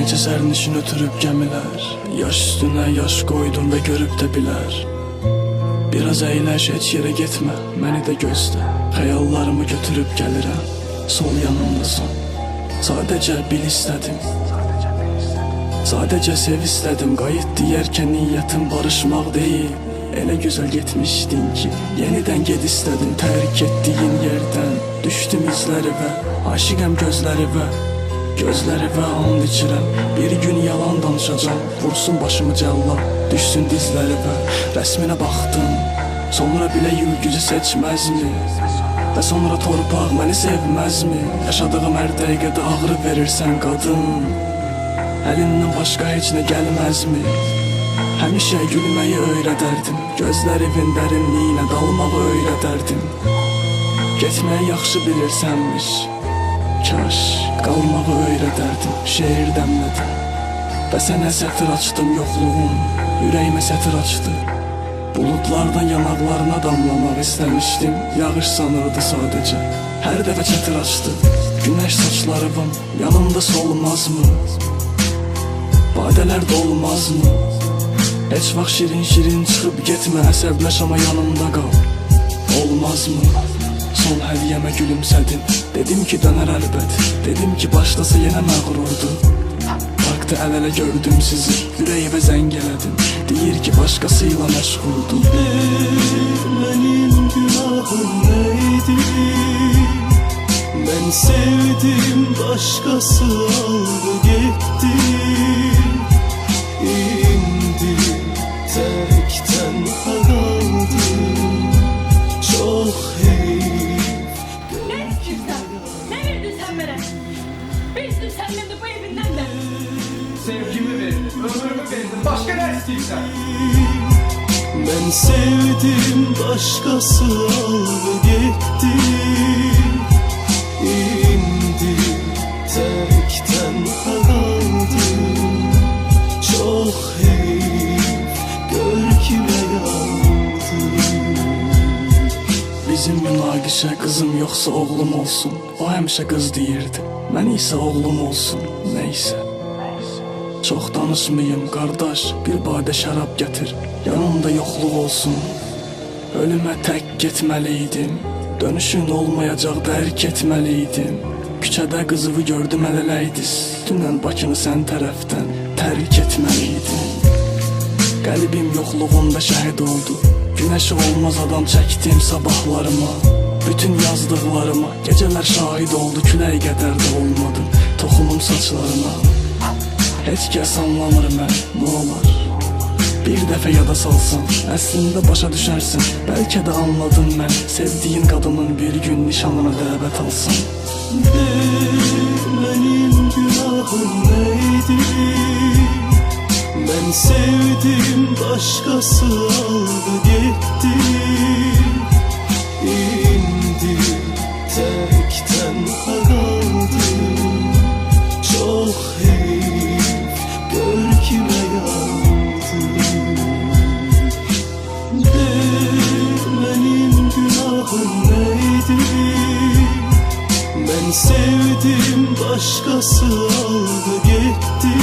Gece sərnişin ötürüb gəmilər, yaş üstünə yaş qoydum və görüb də bilər. Biraz əyləş, heç yerə getmə, məni də gözlə. Xəyallarımı götürüb gəlirəm, sol yanımdasan. Sadəcə bil istədim, sadəcə sev istədim. Qayıt deyərkən niyyətim barışmaq deyil. Elə gözəl getmişdin ki, yenidən ged istədim. Tərk etdiyin yerdən düşdüm izləri və aşiqəm gözləri və and içirəm. Bir gün yalan danışacam, vursun başımı cəllan, düşsün dizləri və rəsminə baxdım. Sonra bilə yürgücü seçməzmi? Və sonra torpaq məni sevməzmi? Yaşadığım hər dəqiqədə ağrı verirsən qadın, əlindən başqa heç nə gəlməzmi? Həmişə gülməyi öyrədərdim, gözlərimin dərinliyinə dalmağı öyrədərdim. Getməyi yaxşı bilirsənmiş, kaş qalmağı öyrədərdim. Şeir dəmlədim və sənə sətir açdım. Yoxluğun ürəyimə sətir açdı. Buludlardan yanaqlarına damlamaq istəmişdim. Yağış sanırdı sadəcə, hər dəfə çətir açdı. Günəş saçlarımın yanımda solmazmı? Badələr dolmazmı? Heç vaxt şirin-şirin çıxıb getmə, əsəbləş amma yanımda qal. Olmazmı? Son hədiyyəmə gülümsədim. Dedim ki dönər əlbət, dedim ki başlasa yenə məğrurdu. Parkda əl-ələ gördüm sizi, ürəyimə zəng elədim. Deyir ki başqasıyla məşğuldu. Mənim günahım neydi? Mən sevdim, başqası aldı getdi. İndi tək tənha qaldım. Çox heyif. Ne istiyorsan? Ne verdin sen bana? Bir sürü sen beni bu evinden de. Sevgimi verdin, ömrümü verdin, başka ne istiyorsan? Mən sevdim, başqası aldı getdi. İndi tək tənha qaldım. Çox heyif, gör kimə yandım. Bizim münaqişə qızım yoxsa oğlum olsun. O həmişə qız deyirdi, mən isə oğlum olsun. Neysə, çox danışmayım qardaş, bir badə şərab gətir, yanımda yoxluq olsun. Ölümə tək getməliydim, dönüşün olmayacaq dərk etməliydim. Küçədə qızıvı gördüm ələləydiz, dünən Bakını sən tərəfdən tərk etməliydim. Qəlbim yoxluğunda şəhid oldu, günəşi olmaz adam çəkdim sabahlarıma. Bütün yazdıqlarıma gecələr şahid oldu, külək qədər də olmadı toxunum saçlarına. Heç kəs anlamır mən, nə olar? Bir dəfə yada salsan, əslində başa düşərsən. Bəlkə də anladım mən, sevdiyin qadının bir gün nişanına dəvət alsan. Mənim günahım neydi? Mən sevdim, başqası aldı getdi. İndi tək tənha qaldım. Çox heyif, gör kimə yandım. Mənim günahım neydi? Mən sevdim, başqası aldı getdi.